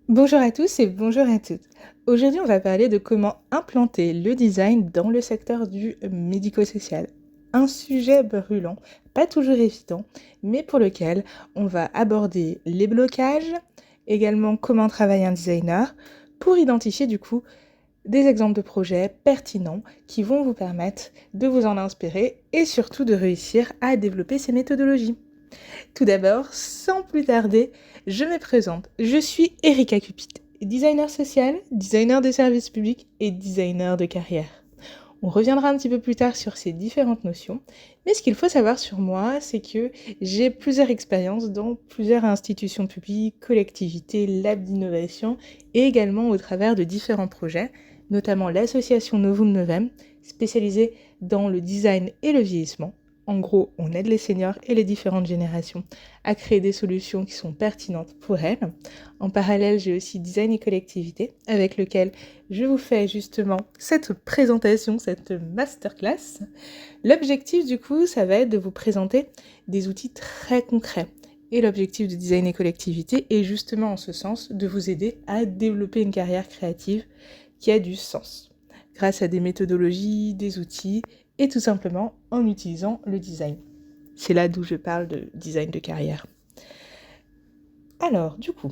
Bonjour à tous et bonjour à toutes. Aujourd'hui, on va parler de comment implanter le design dans le secteur du médico-social. Un sujet brûlant, pas toujours évident, mais pour lequel on va aborder les blocages, également comment travaille un designer, pour identifier du coup des exemples de projets pertinents qui vont vous permettre de vous en inspirer et surtout de réussir à développer ces méthodologies. Tout d'abord, sans plus tarder, je me présente. Je suis Erika Cupid, designer social, designer de services publics et designer de carrière. On reviendra un petit peu plus tard sur ces différentes notions, mais ce qu'il faut savoir sur moi, c'est que j'ai plusieurs expériences dans plusieurs institutions publiques, collectivités, labs d'innovation et également au travers de différents projets, notamment l'association Novum Novem, spécialisée dans le design et le vieillissement. En gros, on aide les seniors et les différentes générations à créer des solutions qui sont pertinentes pour elles. En parallèle, j'ai aussi design et collectivité, avec lequel je vous fais justement cette présentation, cette masterclass. L'objectif du coup, ça va être de vous présenter des outils très concrets. Et l'objectif de design et collectivité est justement en ce sens de vous aider à développer une carrière créative qui a du sens, grâce à des méthodologies, des outils, et tout simplement en utilisant le design. C'est là d'où je parle de design de carrière. Alors, du coup,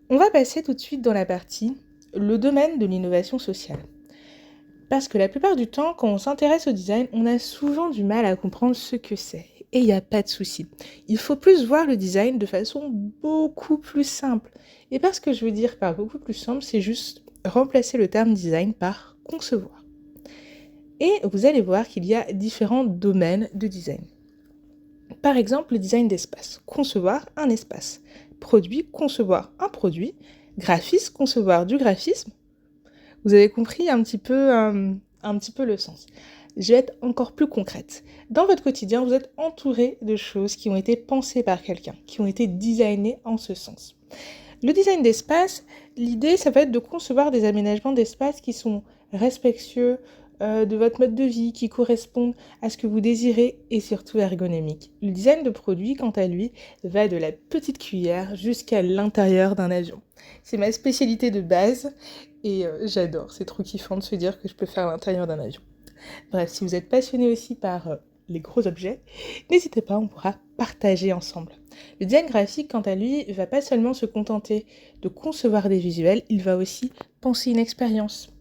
on va passer tout de suite dans la partie le domaine de l'innovation sociale. Parce que la plupart du temps, quand on s'intéresse au design, on a souvent du mal à comprendre ce que c'est. Et il n'y a pas de souci. Il faut plus voir le design de façon beaucoup plus simple. Et parce que je veux dire par beaucoup plus simple, c'est juste remplacer le terme design par concevoir. Et vous allez voir qu'il y a différents domaines de design. Par exemple, le design d'espace. Concevoir un espace. Produit, concevoir un produit. Graphisme, concevoir du graphisme. Vous avez compris un petit peu le sens. Je vais être encore plus concrète. Dans votre quotidien, vous êtes entouré de choses qui ont été pensées par quelqu'un, qui ont été designées en ce sens. Le design d'espace, l'idée, ça va être de concevoir des aménagements d'espace qui sont respectueux de votre mode de vie, qui correspondent à ce que vous désirez et surtout ergonomiques. Le design de produit, quant à lui, va de la petite cuillère jusqu'à l'intérieur d'un avion. C'est ma spécialité de base et j'adore, c'est trop kiffant de se dire que je peux faire l'intérieur d'un avion. Bref, si vous êtes passionné aussi par les gros objets, n'hésitez pas, on pourra partager ensemble. Le design graphique, quant à lui, va pas seulement se contenter de concevoir des visuels, il va aussi penser une expérience.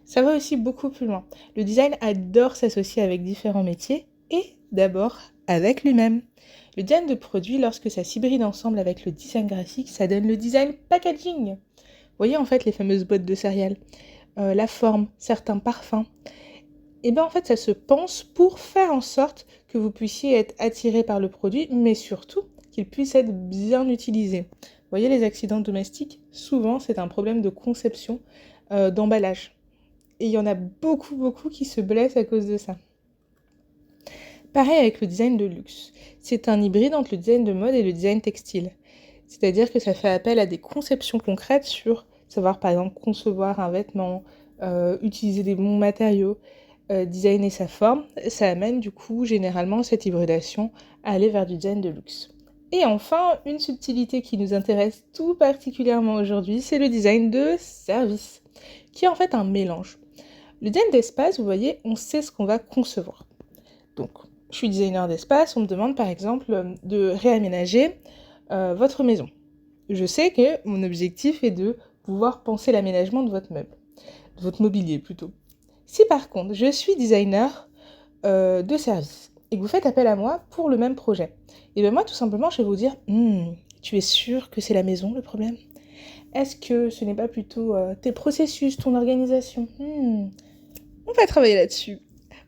Ça va aussi beaucoup plus loin. Le design adore s'associer avec différents métiers et d'abord avec lui-même. Le design de produit, lorsque ça s'hybride ensemble avec le design graphique, ça donne le design packaging. Vous voyez en fait les fameuses boîtes de céréales, la forme, certains parfums. Et bien en fait ça se pense pour faire en sorte que vous puissiez être attiré par le produit, mais surtout qu'il puisse être bien utilisé. Vous voyez les accidents domestiques, souvent c'est un problème de conception, d'emballage. Et il y en a beaucoup qui se blessent à cause de ça. Pareil avec le design de luxe. C'est un hybride entre le design de mode et le design textile. C'est-à-dire que ça fait appel à des conceptions concrètes sur savoir par exemple concevoir un vêtement, utiliser des bons matériaux, designer sa forme. Ça amène du coup généralement cette hybridation à aller vers du design de luxe. Et enfin, une subtilité qui nous intéresse tout particulièrement aujourd'hui, c'est le design de service, qui est en fait un mélange. Le design d'espace, vous voyez, on sait ce qu'on va concevoir. Donc, je suis designer d'espace, on me demande par exemple de réaménager votre maison. Je sais que mon objectif est de pouvoir penser l'aménagement de votre meuble, de votre mobilier plutôt. Si par contre je suis designer de service et que vous faites appel à moi pour le même projet, et bien moi tout simplement je vais vous dire tu es sûr que c'est la maison le problème? Est-ce que ce n'est pas plutôt tes processus, ton organisation? On va travailler là-dessus.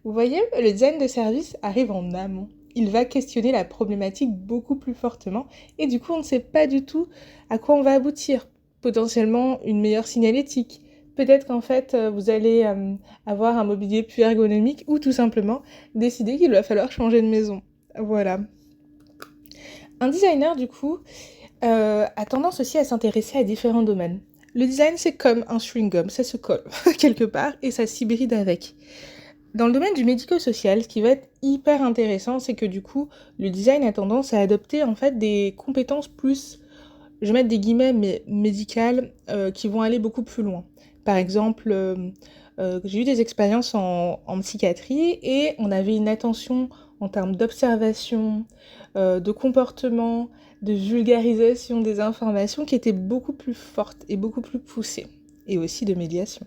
Vous voyez, le design de service arrive en amont. Il va questionner la problématique beaucoup plus fortement et du coup on ne sait pas du tout à quoi on va aboutir. Potentiellement une meilleure signalétique. Peut-être qu'en fait vous allez avoir un mobilier plus ergonomique ou tout simplement décider qu'il va falloir changer de maison. Voilà. Un designer du coup a tendance aussi à s'intéresser à différents domaines. Le design c'est comme un chewing-gum, ça se colle quelque part et ça s'hybride avec. Dans le domaine du médico-social, ce qui va être hyper intéressant, c'est que du coup, le design a tendance à adopter en fait des compétences plus je vais mettre des guillemets, mais médicales, qui vont aller beaucoup plus loin. Par exemple, j'ai eu des expériences en psychiatrie et on avait une attention en termes d'observation, de comportement, de vulgarisation des informations qui était beaucoup plus forte et beaucoup plus poussée, et aussi de médiation.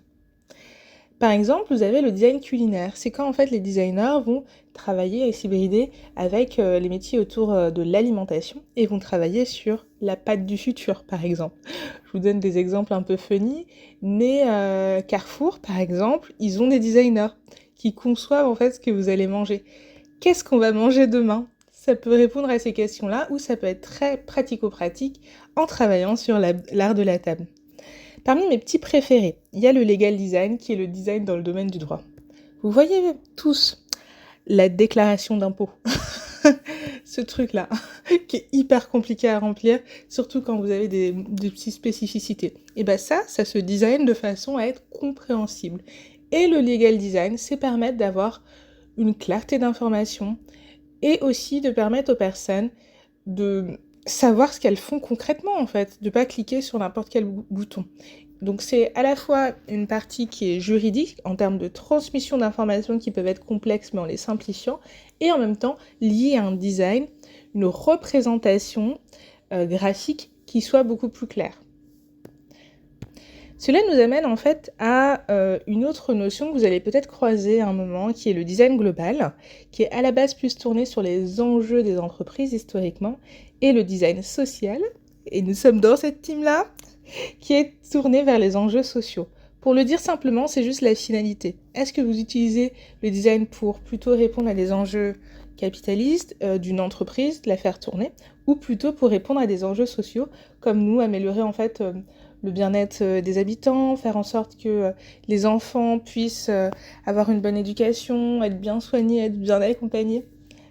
Par exemple, vous avez le design culinaire. C'est quand en fait les designers vont travailler et s'hybrider avec les métiers autour de l'alimentation et vont travailler sur la pâte du futur, par exemple. Je vous donne des exemples un peu funny, mais Carrefour, par exemple, ils ont des designers qui conçoivent en fait ce que vous allez manger. Qu'est-ce qu'on va manger demain? Ça peut répondre à ces questions-là ou ça peut être très pratico-pratique en travaillant sur l'art de la table. Parmi mes petits préférés, il y a le legal design qui est le design dans le domaine du droit. Vous voyez tous la déclaration d'impôt, ce truc-là, qui est hyper compliqué à remplir, surtout quand vous avez des petites spécificités. Et bien ça se design de façon à être compréhensible. Et le legal design, c'est permettre d'avoir une clarté d'information et aussi de permettre aux personnes de savoir ce qu'elles font concrètement en fait, de pas cliquer sur n'importe quel bouton. Donc c'est à la fois une partie qui est juridique en termes de transmission d'informations qui peuvent être complexes mais en les simplifiant, et en même temps liée à un design, une représentation graphique qui soit beaucoup plus claire. Cela nous amène en fait à une autre notion que vous allez peut-être croiser à un moment, qui est le design global, qui est à la base plus tourné sur les enjeux des entreprises historiquement, et le design social, et nous sommes dans cette team-là, qui est tourné vers les enjeux sociaux. Pour le dire simplement, c'est juste la finalité. Est-ce que vous utilisez le design pour plutôt répondre à des enjeux capitalistes d'une entreprise, la faire tourner, ou plutôt pour répondre à des enjeux sociaux, comme nous, améliorer en fait le bien-être des habitants, faire en sorte que les enfants puissent avoir une bonne éducation, être bien soignés, être bien accompagnés.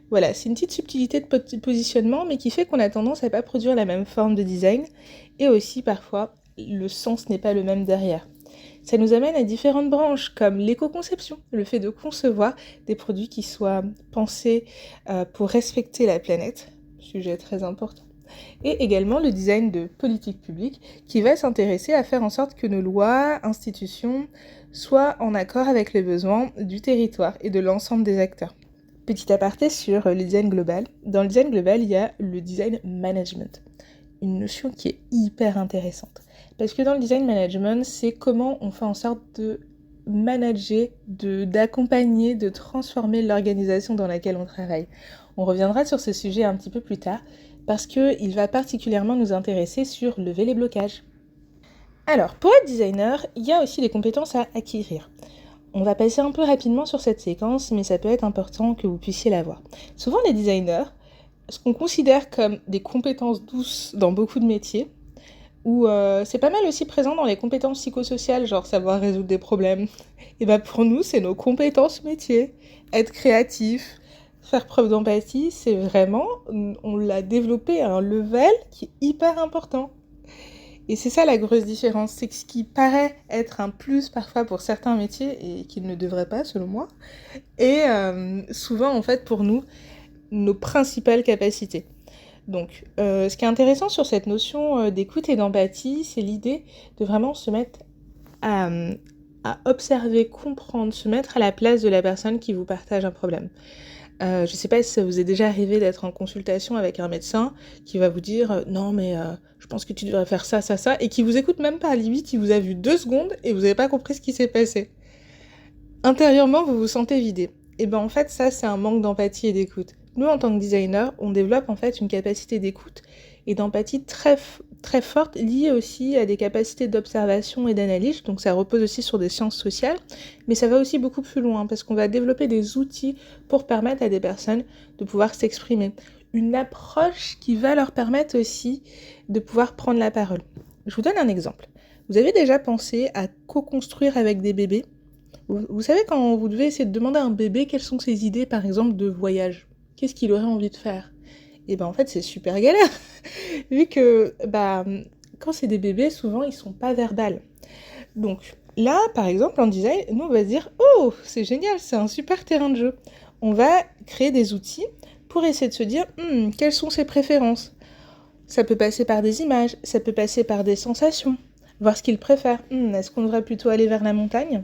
Voilà, c'est une petite subtilité de positionnement, mais qui fait qu'on a tendance à pas produire la même forme de design, et aussi parfois le sens n'est pas le même derrière. Ça nous amène à différentes branches, comme l'éco-conception, le fait de concevoir des produits qui soient pensés pour respecter la planète, sujet très important. Et également le design de politique publique qui va s'intéresser à faire en sorte que nos lois, institutions soient en accord avec les besoins du territoire et de l'ensemble des acteurs. Petit aparté sur le design global. Dans le design global, il y a le design management, une notion qui est hyper intéressante. Parce que dans le design management, c'est comment on fait en sorte de manager, d'accompagner, de transformer l'organisation dans laquelle on travaille. On reviendra sur ce sujet un petit peu plus tard, parce qu'il va particulièrement nous intéresser sur lever les blocages. Alors, pour être designer, il y a aussi des compétences à acquérir. On va passer un peu rapidement sur cette séquence, mais ça peut être important que vous puissiez la voir. Souvent, les designers, ce qu'on considère comme des compétences douces dans beaucoup de métiers, ou c'est pas mal aussi présent dans les compétences psychosociales, genre savoir résoudre des problèmes. Et bien pour nous, c'est nos compétences métiers. Être créatif, faire preuve d'empathie, c'est vraiment, on l'a développé à un level qui est hyper important. Et c'est ça la grosse différence, c'est que ce qui paraît être un plus parfois pour certains métiers, et qu'il ne devrait pas selon moi, est souvent en fait pour nous nos principales capacités. Donc ce qui est intéressant sur cette notion d'écoute et d'empathie, c'est l'idée de vraiment se mettre à observer, comprendre, se mettre à la place de la personne qui vous partage un problème. Je ne sais pas si ça vous est déjà arrivé d'être en consultation avec un médecin qui va vous dire non mais je pense que tu devrais faire ça, ça, ça, et qui vous écoute même pas, limite il vous a vu 2 secondes et vous n'avez pas compris ce qui s'est passé. Intérieurement vous vous sentez vidé. Et ben en fait ça c'est un manque d'empathie et d'écoute. Nous en tant que designer on développe en fait une capacité d'écoute et d'empathie très forte, liée aussi à des capacités d'observation et d'analyse, donc ça repose aussi sur des sciences sociales, mais ça va aussi beaucoup plus loin, parce qu'on va développer des outils pour permettre à des personnes de pouvoir s'exprimer. Une approche qui va leur permettre aussi de pouvoir prendre la parole. Je vous donne un exemple. Vous avez déjà pensé à co-construire avec des bébés ? Vous savez, quand vous devez essayer de demander à un bébé quelles sont ses idées, par exemple, de voyage, qu'est-ce qu'il aurait envie de faire ? Et ben en fait c'est super galère, vu que quand c'est des bébés, souvent ils sont pas verbales. Donc là, par exemple, en design, nous on va se dire « Oh, c'est génial, c'est un super terrain de jeu ». On va créer des outils pour essayer de se dire « Quelles sont ses préférences ?» Ça peut passer par des images, ça peut passer par des sensations, voir ce qu'ils préfèrent. Est-ce qu'on devrait plutôt aller vers la montagne ?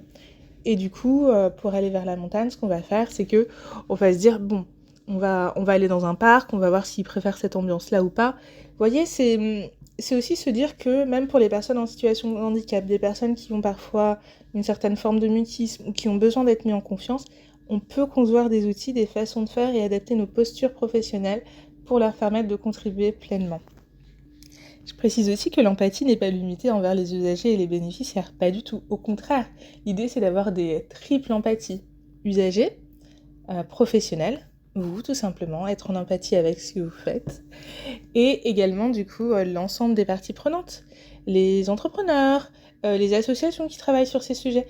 Et du coup, pour aller vers la montagne, ce qu'on va faire, c'est que on va se dire, bon, on va aller dans un parc, on va voir s'ils préfèrent cette ambiance-là ou pas. Vous voyez, c'est aussi se dire que même pour les personnes en situation de handicap, des personnes qui ont parfois une certaine forme de mutisme ou qui ont besoin d'être mis en confiance, on peut concevoir des outils, des façons de faire et adapter nos postures professionnelles pour leur permettre de contribuer pleinement. Je précise aussi que l'empathie n'est pas limitée envers les usagers et les bénéficiaires, pas du tout. Au contraire, l'idée c'est d'avoir des triples empathies. Usagers, professionnels, vous tout simplement, être en empathie avec ce que vous faites, et également du coup l'ensemble des parties prenantes, les entrepreneurs, les associations qui travaillent sur ces sujets.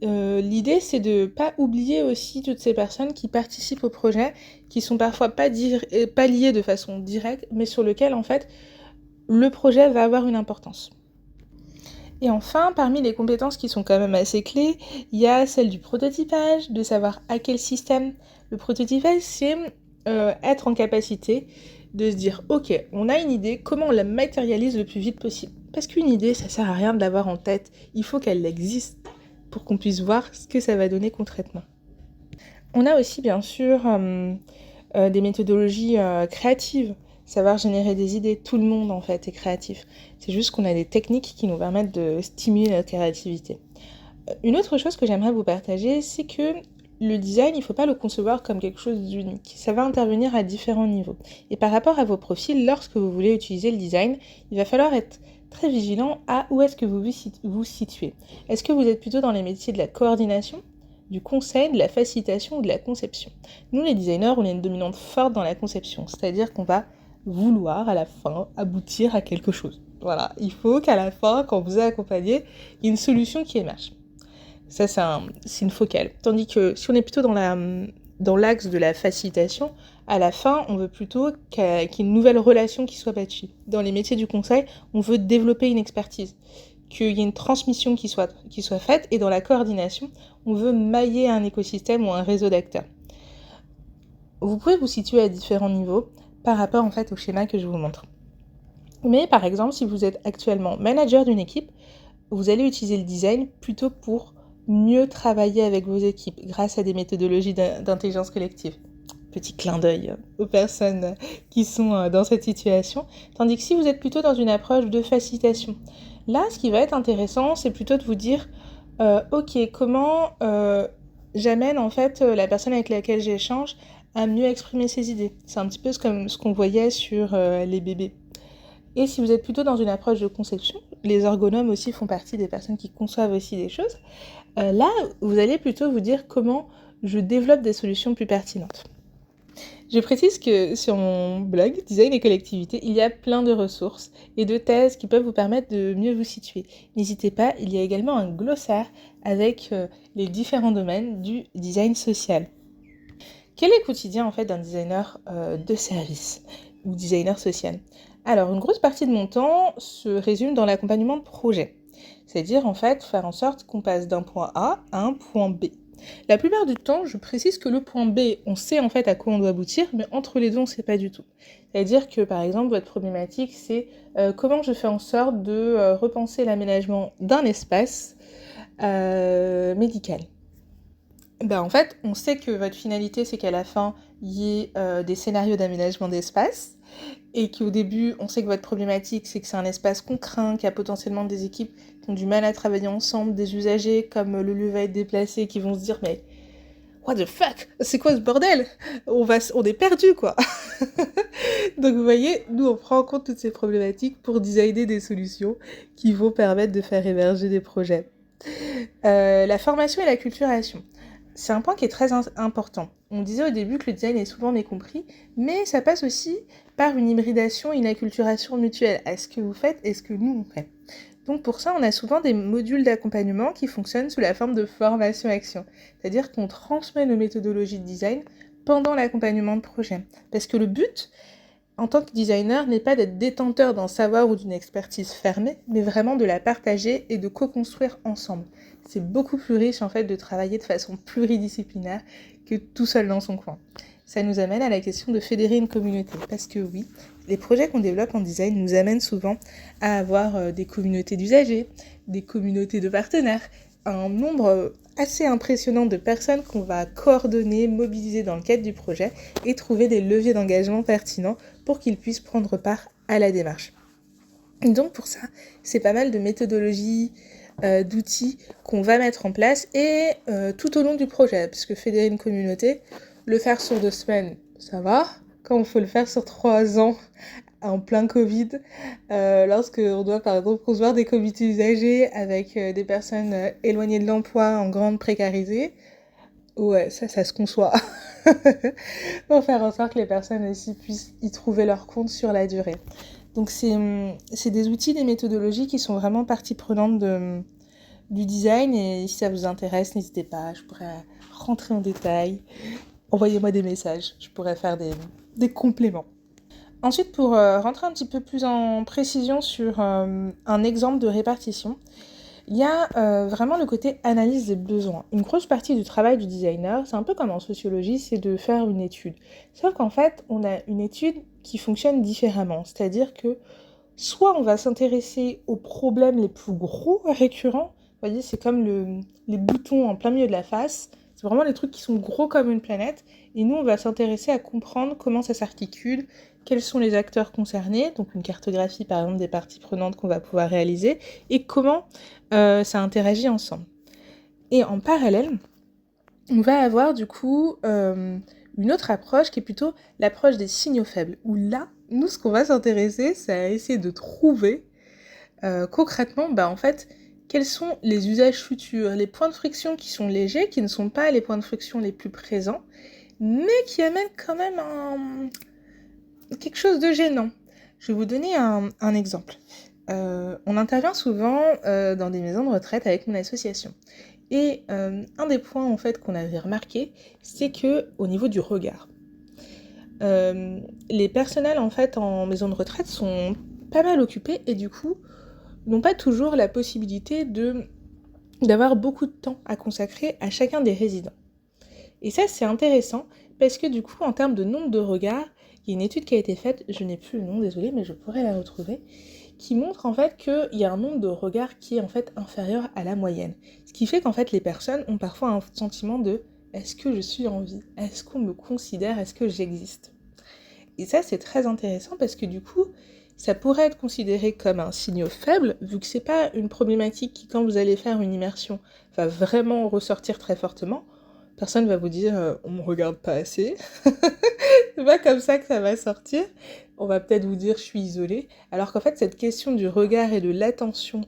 L'idée c'est de ne pas oublier aussi toutes ces personnes qui participent au projet, qui sont parfois pas liées de façon directe, mais sur lesquelles en fait le projet va avoir une importance. Et enfin, parmi les compétences qui sont quand même assez clés, il y a celle du prototypage, de savoir à quel système. Le prototypage, c'est être en capacité de se dire, ok, on a une idée, comment on la matérialise le plus vite possible. Parce qu'une idée, ça sert à rien de l'avoir en tête, il faut qu'elle existe pour qu'on puisse voir ce que ça va donner concrètement. On a aussi bien sûr des méthodologies créatives, savoir générer des idées. Tout le monde en fait est créatif. C'est juste qu'on a des techniques qui nous permettent de stimuler notre créativité. Une autre chose que j'aimerais vous partager, c'est que le design, il ne faut pas le concevoir comme quelque chose d'unique. Ça va intervenir à différents niveaux. Et par rapport à vos profils, lorsque vous voulez utiliser le design, il va falloir être très vigilant à où est-ce que vous vous situez. Est-ce que vous êtes plutôt dans les métiers de la coordination, du conseil, de la facilitation ou de la conception ? Nous, les designers, on a une dominante forte dans la conception, c'est-à-dire qu'on va vouloir à la fin aboutir à quelque chose. Voilà, il faut qu'à la fin, quand vous êtes accompagné, il y ait une solution qui émerge. Ça, c'est une focale. Tandis que si on est plutôt dans l'axe de la facilitation, à la fin, on veut plutôt qu'il y ait une nouvelle relation qui soit bâtie. Dans les métiers du conseil, on veut développer une expertise, qu'il y ait une transmission qui soit faite, et dans la coordination, on veut mailler un écosystème ou un réseau d'acteurs. Vous pouvez vous situer à différents niveaux par rapport en fait au schéma que je vous montre. Mais par exemple, si vous êtes actuellement manager d'une équipe, vous allez utiliser le design plutôt pour mieux travailler avec vos équipes grâce à des méthodologies d'intelligence collective. Petit clin d'œil aux personnes qui sont dans cette situation. Tandis que si vous êtes plutôt dans une approche de facilitation, là, ce qui va être intéressant, c'est plutôt de vous dire ok, comment j'amène en fait la personne avec laquelle j'échange à mieux exprimer ses idées. C'est un petit peu comme ce qu'on voyait sur les bébés. Et si vous êtes plutôt dans une approche de conception, les ergonomes aussi font partie des personnes qui conçoivent aussi des choses, là, vous allez plutôt vous dire comment je développe des solutions plus pertinentes. Je précise que sur mon blog Design et collectivité, il y a plein de ressources et de thèses qui peuvent vous permettre de mieux vous situer. N'hésitez pas, il y a également un glossaire avec les différents domaines du design social. Quel est le quotidien en fait d'un designer de service ou designer social ? Alors, une grosse partie de mon temps se résume dans l'accompagnement de projet. C'est-à-dire, en fait, faire en sorte qu'on passe d'un point A à un point B. La plupart du temps, je précise que le point B, on sait en fait à quoi on doit aboutir, mais entre les deux, on ne sait pas du tout. C'est-à-dire que, par exemple, votre problématique, c'est comment je fais en sorte de repenser l'aménagement d'un espace médical. En fait, on sait que votre finalité, c'est qu'à la fin, il y ait des scénarios d'aménagement d'espace, et qu'au début, on sait que votre problématique, c'est que c'est un espace qu'on craint, qu'il y a potentiellement des équipes qui ont du mal à travailler ensemble, des usagers, comme le lieu va être déplacé, qui vont se dire, mais what the fuck, c'est quoi ce bordel ? On est perdu, quoi. Donc vous voyez, nous, on prend en compte toutes ces problématiques pour designer des solutions qui vont permettre de faire émerger des projets. La formation et l'acculturation. C'est un point qui est très important. On disait au début que le design est souvent mécompris, mais ça passe aussi par une hybridation et une acculturation mutuelle à ce que vous faites et ce que nous, on fait. Donc pour ça, on a souvent des modules d'accompagnement qui fonctionnent sous la forme de formation-action. C'est-à-dire qu'on transmet nos méthodologies de design pendant l'accompagnement de projet. Parce que le but, en tant que designer, n'est pas d'être détenteur d'un savoir ou d'une expertise fermée, mais vraiment de la partager et de co-construire ensemble. C'est beaucoup plus riche en fait de travailler de façon pluridisciplinaire que tout seul dans son coin. ça nous amène à la question de fédérer une communauté. Parce que oui, les projets qu'on développe en design nous amènent souvent à avoir des communautés d'usagers, des communautés de partenaires, un nombre assez impressionnant de personnes qu'on va coordonner, mobiliser dans le cadre du projet et trouver des leviers d'engagement pertinents pour qu'ils puissent prendre part à la démarche. Et donc pour ça, c'est pas mal de méthodologies, d'outils qu'on va mettre en place et tout au long du projet, parce que fédérer une communauté, le faire sur 2 semaines, ça va. Quand il faut le faire sur 3 ans, en plein Covid, lorsque on doit par exemple concevoir des comités usagers avec des personnes éloignées de l'emploi en grande précarité, ouais, ça se conçoit. Pour faire en sorte que les personnes aussi puissent y trouver leur compte sur la durée. Donc c'est des outils, des méthodologies qui sont vraiment partie prenante du design, et si ça vous intéresse, n'hésitez pas, je pourrais rentrer en détail, envoyez-moi des messages, je pourrais faire des compléments. Ensuite, pour rentrer un petit peu plus en précision sur un exemple de répartition, il y a vraiment le côté analyse des besoins. Une grosse partie du travail du designer, c'est un peu comme en sociologie, c'est de faire une étude. Sauf qu'en fait, on a une étude qui fonctionne différemment. C'est-à-dire que soit on va s'intéresser aux problèmes les plus gros récurrents, vous voyez, c'est comme les boutons en plein milieu de la face, c'est vraiment les trucs qui sont gros comme une planète, et nous on va s'intéresser à comprendre comment ça s'articule, quels sont les acteurs concernés, donc une cartographie par exemple des parties prenantes qu'on va pouvoir réaliser, et comment ça interagit ensemble. Et en parallèle, on va avoir du coup une autre approche qui est plutôt l'approche des signaux faibles, où là, nous ce qu'on va s'intéresser, c'est à essayer de trouver concrètement, en fait, quels sont les usages futurs, les points de friction qui sont légers, qui ne sont pas les points de friction les plus présents, mais qui amènent quand même quelque chose de gênant. Je vais vous donner un exemple. On intervient souvent dans des maisons de retraite avec mon association. Et un des points en fait qu'on avait remarqué, c'est que au niveau du regard, les personnels en fait en maison de retraite sont pas mal occupés et du coup n'ont pas toujours la possibilité d'avoir beaucoup de temps à consacrer à chacun des résidents. Et ça c'est intéressant parce que du coup en termes de nombre de regards, il y a une étude qui a été faite, je n'ai plus le nom, désolée, mais je pourrais la retrouver, qui montre en fait qu'il y a un nombre de regards qui est en fait inférieur à la moyenne. Ce qui fait qu'en fait les personnes ont parfois un sentiment de « est-ce que je suis en vie ? Est-ce qu'on me considère ? Est-ce que j'existe ?» Et ça c'est très intéressant parce que du coup, ça pourrait être considéré comme un signe faible, vu que c'est pas une problématique qui, quand vous allez faire une immersion, va vraiment ressortir très fortement. Personne va vous dire on me regarde pas assez. C'est pas comme ça que ça va sortir. On va peut-être vous dire je suis isolée. Alors qu'en fait, cette question du regard et de l'attention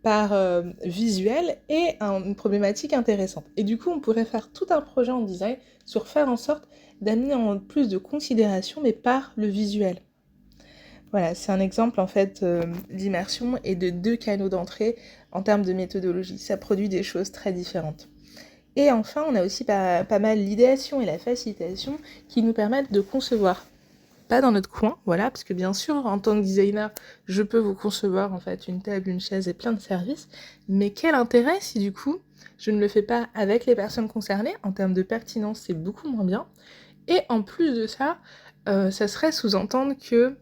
par visuel est une problématique intéressante. Et du coup, on pourrait faire tout un projet en design sur faire en sorte d'amener en plus de considération, mais par le visuel. Voilà, c'est un exemple en fait d'immersion et de 2 canaux d'entrée en termes de méthodologie. Ça produit des choses très différentes. Et enfin, on a aussi pas mal l'idéation et la facilitation qui nous permettent de concevoir, pas dans notre coin, voilà, parce que bien sûr, en tant que designer, je peux vous concevoir en fait une table, une chaise et plein de services, mais quel intérêt si du coup, je ne le fais pas avec les personnes concernées, en termes de pertinence, c'est beaucoup moins bien, et en plus de ça, ça serait sous-entendre que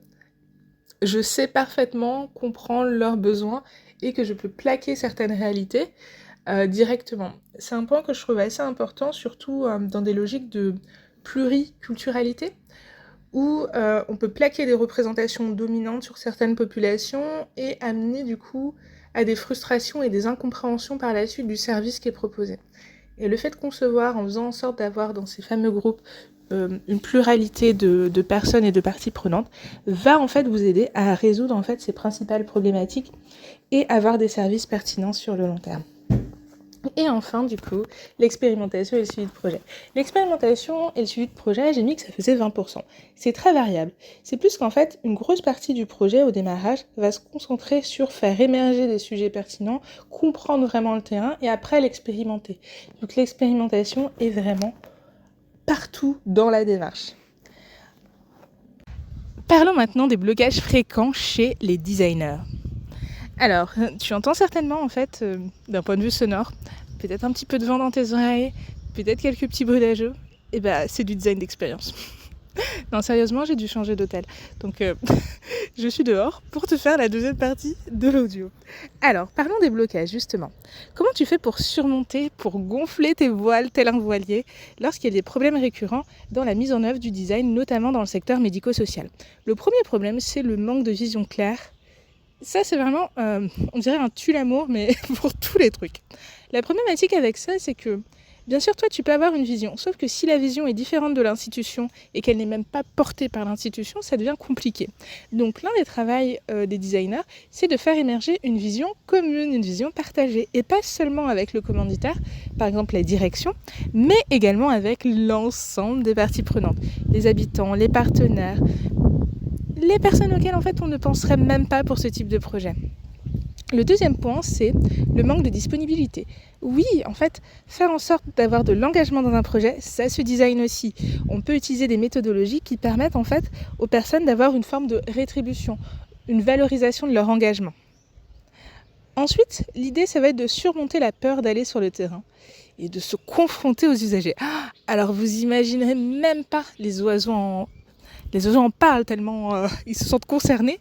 je sais parfaitement comprendre leurs besoins et que je peux plaquer certaines réalités directement. C'est un point que je trouve assez important, surtout dans des logiques de pluriculturalité, où on peut plaquer des représentations dominantes sur certaines populations et amener du coup à des frustrations et des incompréhensions par la suite du service qui est proposé. Et le fait de concevoir en faisant en sorte d'avoir dans ces fameux groupes une pluralité de personnes et de parties prenantes va en fait vous aider à résoudre en fait ces principales problématiques et avoir des services pertinents sur le long terme. Et enfin, du coup, l'expérimentation et le suivi de projet. L'expérimentation et le suivi de projet, j'ai mis que ça faisait 20%. C'est très variable. C'est plus qu'en fait, une grosse partie du projet au démarrage va se concentrer sur faire émerger des sujets pertinents, comprendre vraiment le terrain et après l'expérimenter. Donc l'expérimentation est vraiment partout dans la démarche. Parlons maintenant des blocages fréquents chez les designers. Alors, tu entends certainement en fait, d'un point de vue sonore, peut-être un petit peu de vent dans tes oreilles, peut-être quelques petits bruitages, Et c'est du design d'expérience. Non, sérieusement, j'ai dû changer d'hôtel. Donc, je suis dehors pour te faire la deuxième partie de l'audio. Alors, parlons des blocages, justement. Comment tu fais pour surmonter, pour gonfler tes voiles tel un voilier lorsqu'il y a des problèmes récurrents dans la mise en œuvre du design, notamment dans le secteur médico-social? Le premier problème, c'est le manque de vision claire. Ça, c'est vraiment, on dirait un tue-l'amour, mais pour tous les trucs. La problématique avec ça, c'est que bien sûr, toi, tu peux avoir une vision, sauf que si la vision est différente de l'institution et qu'elle n'est même pas portée par l'institution, ça devient compliqué. Donc l'un des travaux des designers, c'est de faire émerger une vision commune, une vision partagée, et pas seulement avec le commanditaire, par exemple la direction, mais également avec l'ensemble des parties prenantes, les habitants, les partenaires, les personnes auxquelles en fait on ne penserait même pas pour ce type de projet. Le deuxième point, c'est le manque de disponibilité. Oui, en fait, faire en sorte d'avoir de l'engagement dans un projet, ça se design aussi. On peut utiliser des méthodologies qui permettent en fait aux personnes d'avoir une forme de rétribution, une valorisation de leur engagement. Ensuite, l'idée, ça va être de surmonter la peur d'aller sur le terrain et de se confronter aux usagers. Alors, vous imaginerez même pas, les oiseaux en parlent tellement ils se sentent concernés.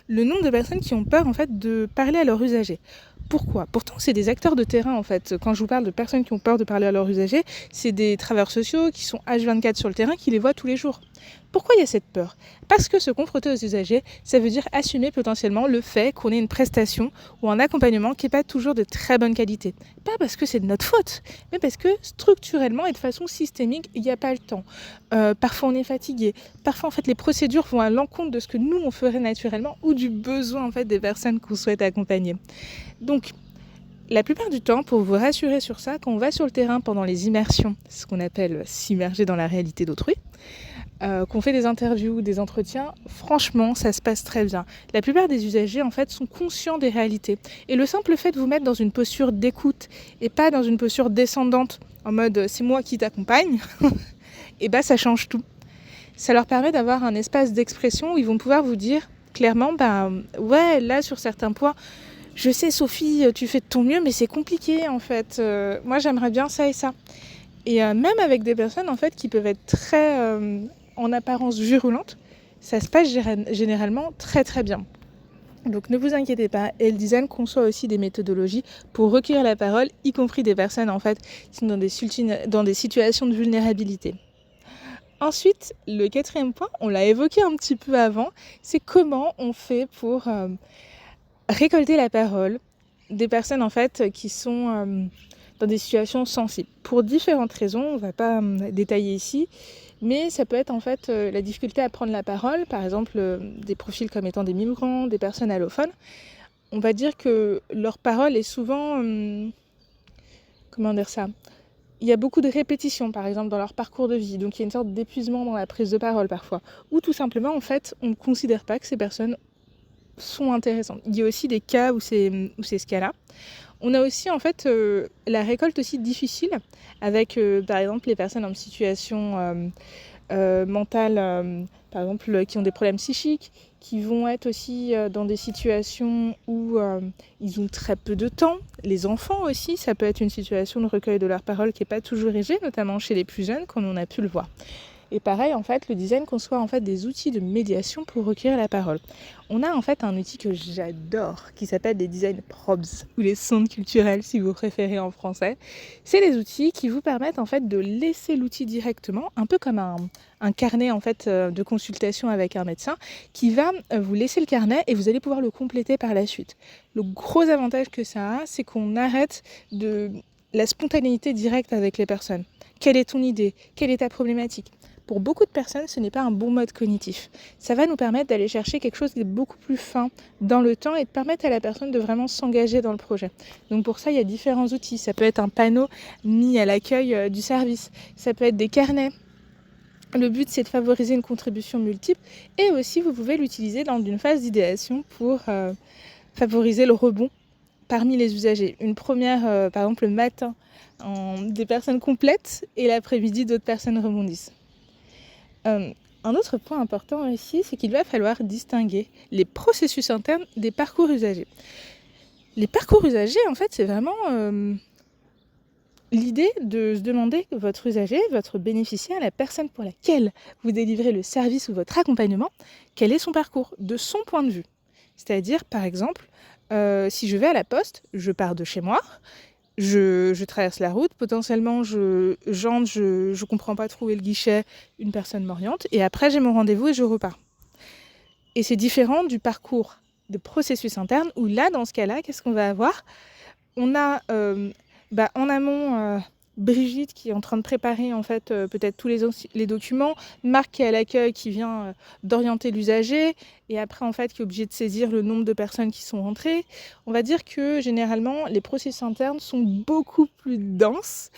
Le nombre de personnes qui ont peur en fait de parler à leurs usagers. Pourquoi ? Pourtant, c'est des acteurs de terrain en fait. Quand je vous parle de personnes qui ont peur de parler à leurs usagers, c'est des travailleurs sociaux qui sont H24 sur le terrain, qui les voient tous les jours. Pourquoi il y a cette peur ? Parce que se confronter aux usagers, ça veut dire assumer potentiellement le fait qu'on ait une prestation ou un accompagnement qui n'est pas toujours de très bonne qualité. Pas parce que c'est de notre faute, mais parce que structurellement et de façon systémique, il n'y a pas le temps. Parfois on est fatigué, parfois en fait les procédures vont à l'encontre de ce que nous on ferait naturellement ou du besoin en fait des personnes qu'on souhaite accompagner. Donc, la plupart du temps, pour vous rassurer sur ça, quand on va sur le terrain pendant les immersions, ce qu'on appelle s'immerger dans la réalité d'autrui, qu'on fait des interviews, des entretiens, franchement, ça se passe très bien. La plupart des usagers, en fait, sont conscients des réalités. Et le simple fait de vous mettre dans une posture d'écoute et pas dans une posture descendante, en mode « c'est moi qui t'accompagne », et ça change tout. Ça leur permet d'avoir un espace d'expression où ils vont pouvoir vous dire clairement « ouais, là, sur certains points, je sais, Sophie, tu fais de ton mieux, mais c'est compliqué, en fait. Moi, j'aimerais bien ça et ça. » Et même avec des personnes, en fait, qui peuvent être très, en apparence, virulentes, ça se passe généralement très, très bien. Donc, ne vous inquiétez pas. Et le design conçoit aussi des méthodologies pour recueillir la parole, y compris des personnes, en fait, qui sont dans des situations de vulnérabilité. Ensuite, le quatrième point, on l'a évoqué un petit peu avant, c'est comment on fait pour récolter la parole des personnes en fait qui sont dans des situations sensibles. Pour différentes raisons, on ne va pas détailler ici, mais ça peut être en fait la difficulté à prendre la parole, par exemple des profils comme étant des migrants, des personnes allophones. On va dire que leur parole est souvent, comment dire ça ? Il y a beaucoup de répétitions, par exemple, dans leur parcours de vie, donc il y a une sorte d'épuisement dans la prise de parole parfois, ou tout simplement en fait, on ne considère pas que ces personnes sont intéressantes. Il y a aussi des cas où c'est ce cas-là. On a aussi en fait la récolte aussi difficile avec par exemple les personnes en situation mentale, par exemple qui ont des problèmes psychiques, qui vont être aussi dans des situations où ils ont très peu de temps. Les enfants aussi, ça peut être une situation de recueil de leur parole qui n'est pas toujours régée, notamment chez les plus jeunes, comme on a pu le voir. Et pareil, en fait, le design conçoit en fait des outils de médiation pour recueillir la parole. On a en fait un outil que j'adore, qui s'appelle les design probes, ou les sondes culturelles si vous préférez en français. C'est des outils qui vous permettent en fait de laisser l'outil directement, un peu comme un carnet en fait de consultation avec un médecin, qui va vous laisser le carnet et vous allez pouvoir le compléter par la suite. Le gros avantage que ça a, c'est qu'on arrête de la spontanéité directe avec les personnes. Quelle est ton idée ? Quelle est ta problématique ? Pour beaucoup de personnes, ce n'est pas un bon mode cognitif. Ça va nous permettre d'aller chercher quelque chose de beaucoup plus fin dans le temps et de permettre à la personne de vraiment s'engager dans le projet. Donc pour ça, il y a différents outils. Ça peut être un panneau mis à l'accueil du service. Ça peut être des carnets. Le but, c'est de favoriser une contribution multiple. Et aussi, vous pouvez l'utiliser dans une phase d'idéation pour favoriser le rebond parmi les usagers. Une première, par exemple, le matin, des personnes complètes et l'après-midi, d'autres personnes rebondissent. Un autre point important ici, c'est qu'il va falloir distinguer les processus internes des parcours usagers. Les parcours usagers, en fait, c'est vraiment l'idée de se demander votre usager, votre bénéficiaire, la personne pour laquelle vous délivrez le service ou votre accompagnement, quel est son parcours de son point de vue. C'est-à-dire, par exemple, si je vais à la poste, je pars de chez moi, je traverse la route, potentiellement je comprends pas trop où est le guichet, une personne m'oriente, et après j'ai mon rendez-vous et je repars. Et c'est différent du parcours de processus interne, où là, dans ce cas-là, qu'est-ce qu'on va avoir ? On a en amont Brigitte qui est en train de préparer en fait peut-être tous les documents, Marc qui est à l'accueil qui vient d'orienter l'usager et après en fait qui est obligé de saisir le nombre de personnes qui sont rentrées. On va dire que généralement les processus internes sont beaucoup plus denses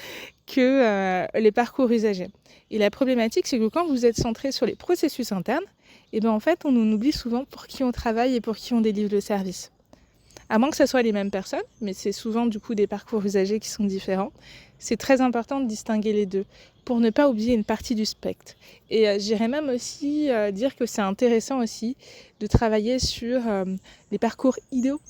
que les parcours usagers. Et la problématique c'est que quand vous êtes centré sur les processus internes, et ben en fait on oublie souvent pour qui on travaille et pour qui on délivre le service. À moins que ce soit les mêmes personnes, mais c'est souvent du coup des parcours usagers qui sont différents. C'est très important de distinguer les deux pour ne pas oublier une partie du spectre. Et j'irais même aussi dire que c'est intéressant aussi de travailler sur les parcours idéaux.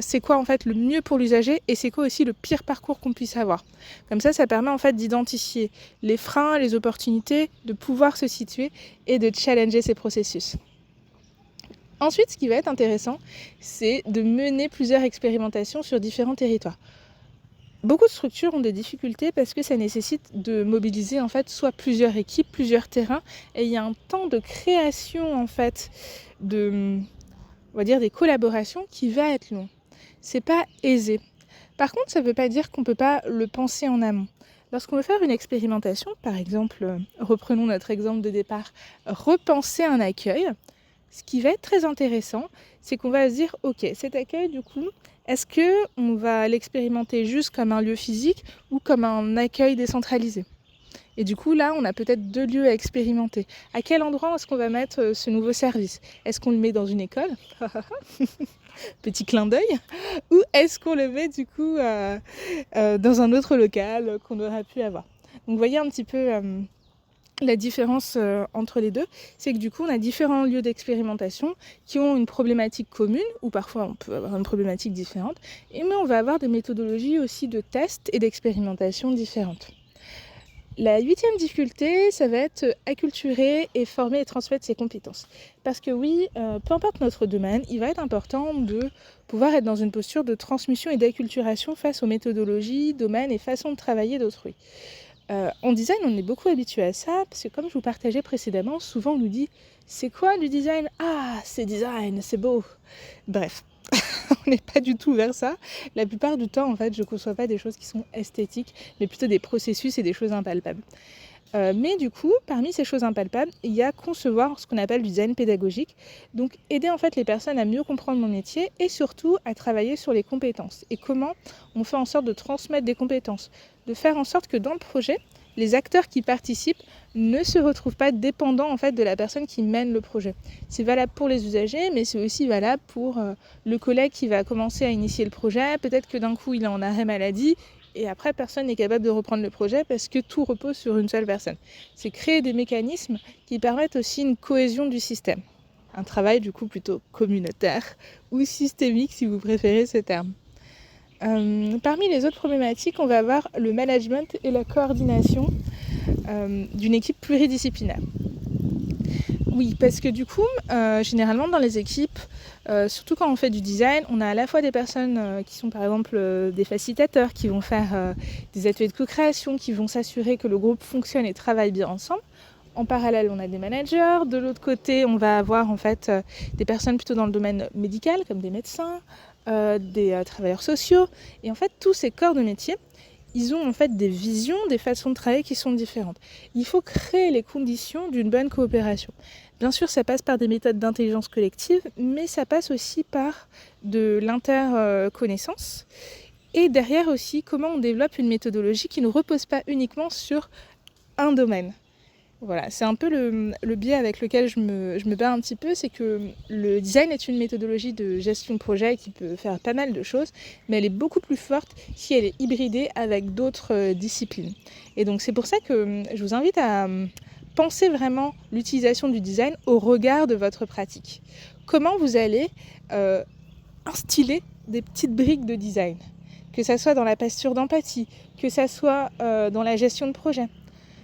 C'est quoi en fait le mieux pour l'usager et c'est quoi aussi le pire parcours qu'on puisse avoir. Comme ça permet en fait d'identifier les freins, les opportunités, de pouvoir se situer et de challenger ces processus. Ensuite, ce qui va être intéressant, c'est de mener plusieurs expérimentations sur différents territoires. Beaucoup de structures ont des difficultés parce que ça nécessite de mobiliser en fait soit plusieurs équipes, plusieurs terrains, et il y a un temps de création en fait de, on va dire, des collaborations qui va être long. C'est pas aisé. Par contre, ça ne veut pas dire qu'on ne peut pas le penser en amont. Lorsqu'on veut faire une expérimentation, par exemple, reprenons notre exemple de départ, repenser un accueil. Ce qui va être très intéressant, c'est qu'on va se dire, ok, cet accueil, du coup, est-ce qu'on va l'expérimenter juste comme un lieu physique ou comme un accueil décentralisé ? Et du coup, là, on a peut-être 2 lieux à expérimenter. À quel endroit est-ce qu'on va mettre ce nouveau service ? Est-ce qu'on le met dans une école ? Petit clin d'œil. Ou est-ce qu'on le met, du coup, dans un autre local qu'on aurait pu avoir ? Donc, vous voyez un petit peu... La différence entre les deux, c'est que du coup, on a différents lieux d'expérimentation qui ont une problématique commune, ou parfois on peut avoir une problématique différente, mais on va avoir des méthodologies aussi de test et d'expérimentation différentes. La 8e difficulté, ça va être acculturer et former et transmettre ses compétences. Parce que oui, peu importe notre domaine, il va être important de pouvoir être dans une posture de transmission et d'acculturation face aux méthodologies, domaines et façons de travailler d'autrui. En design, on est beaucoup habitué à ça, parce que comme je vous partageais précédemment, souvent on nous dit « c'est quoi du design ? Ah, c'est design, c'est beau !» Bref, on n'est pas du tout vers ça. La plupart du temps, en fait, je ne conçois pas des choses qui sont esthétiques, mais plutôt des processus et des choses impalpables. Mais du coup, parmi ces choses impalpables, il y a concevoir ce qu'on appelle du design pédagogique, donc aider en fait les personnes à mieux comprendre mon métier et surtout à travailler sur les compétences. Et comment on fait en sorte de transmettre des compétences, de faire en sorte que dans le projet, les acteurs qui participent ne se retrouvent pas dépendants en fait de la personne qui mène le projet. C'est valable pour les usagers, mais c'est aussi valable pour le collègue qui va commencer à initier le projet. Peut-être que d'un coup, il est en arrêt maladie. Et après, personne n'est capable de reprendre le projet parce que tout repose sur une seule personne. C'est créer des mécanismes qui permettent aussi une cohésion du système. Un travail du coup plutôt communautaire ou systémique si vous préférez ce terme. Parmi les autres problématiques, on va avoir le management et la coordination d'une équipe pluridisciplinaire. Oui, parce que du coup, généralement dans les équipes, surtout quand on fait du design, on a à la fois des personnes qui sont par exemple des facilitateurs, qui vont faire des ateliers de co-création, qui vont s'assurer que le groupe fonctionne et travaille bien ensemble. En parallèle, on a des managers. De l'autre côté, on va avoir en fait des personnes plutôt dans le domaine médical, comme des médecins, des travailleurs sociaux. Et en fait, tous ces corps de métier, ils ont en fait des visions, des façons de travailler qui sont différentes. Il faut créer les conditions d'une bonne coopération. Bien sûr, ça passe par des méthodes d'intelligence collective, mais ça passe aussi par de l'interconnaissance. Et derrière aussi, comment on développe une méthodologie qui ne repose pas uniquement sur un domaine. Voilà, c'est un peu le biais avec lequel je me bats un petit peu, c'est que le design est une méthodologie de gestion de projet qui peut faire pas mal de choses, mais elle est beaucoup plus forte si elle est hybridée avec d'autres disciplines. Et donc c'est pour ça que je vous invite à penser vraiment l'utilisation du design au regard de votre pratique. Comment vous allez instiller des petites briques de design ? que ça soit dans la posture d'empathie, que ça soit dans la gestion de projet.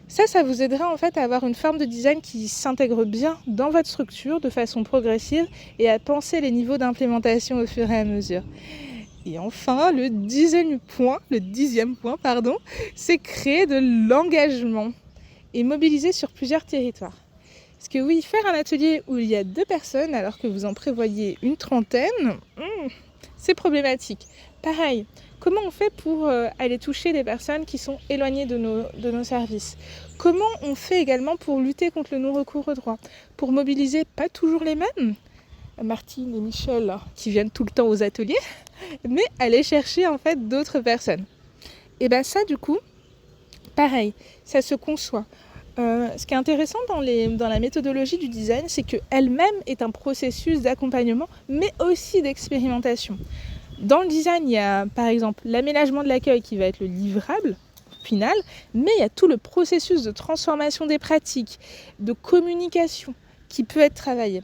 Ça vous aidera en fait à avoir une forme de design qui s'intègre bien dans votre structure de façon progressive et à penser les niveaux d'implémentation au fur et à mesure. Et enfin, le dixième point, c'est créer de l'engagement et mobiliser sur plusieurs territoires. Parce que oui, faire un atelier où il y a 2 personnes alors que vous en prévoyez une trentaine, c'est problématique. Pareil, comment on fait pour aller toucher des personnes qui sont éloignées de nos services? Comment on fait également pour lutter contre le non-recours au droit? Pour mobiliser pas toujours les mêmes, Martine et Michel, qui viennent tout le temps aux ateliers, mais aller chercher en fait d'autres personnes. Et bien ça du coup, pareil, ça se conçoit. Ce qui est intéressant dans la méthodologie du design, c'est qu'elle-même est un processus d'accompagnement, mais aussi d'expérimentation. Dans le design, il y a par exemple l'aménagement de l'accueil qui va être le livrable final, mais il y a tout le processus de transformation des pratiques, de communication qui peut être travaillé.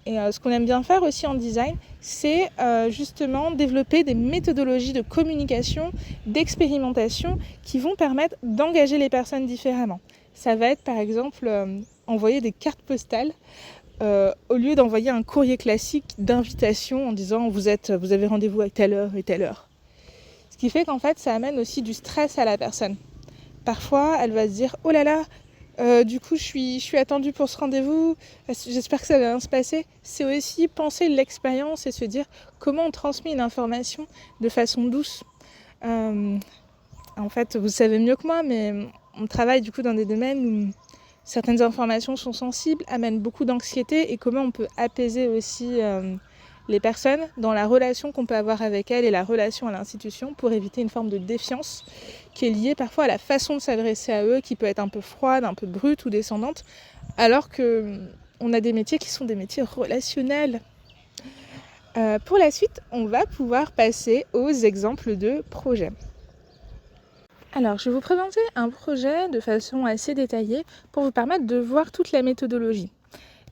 Et ce qu'on aime bien faire aussi en design, c'est justement développer des méthodologies de communication, d'expérimentation qui vont permettre d'engager les personnes différemment. Ça va être par exemple envoyer des cartes postales au lieu d'envoyer un courrier classique d'invitation en disant vous avez rendez-vous à telle heure et telle heure. Ce qui fait qu'en fait ça amène aussi du stress à la personne. Parfois elle va se dire oh là là, du coup je suis attendue pour ce rendez-vous, j'espère que ça va bien se passer. C'est aussi penser l'expérience et se dire comment on transmet une information de façon douce. En fait vous savez mieux que moi, mais on travaille du coup dans des domaines où certaines informations sont sensibles, amènent beaucoup d'anxiété, et comment on peut apaiser aussi les personnes dans la relation qu'on peut avoir avec elles et la relation à l'institution pour éviter une forme de défiance qui est liée parfois à la façon de s'adresser à eux, qui peut être un peu froide, un peu brute ou descendante, alors qu'on a des métiers qui sont des métiers relationnels. Pour la suite, on va pouvoir passer aux exemples de projets. Alors, je vais vous présenter un projet de façon assez détaillée pour vous permettre de voir toute la méthodologie.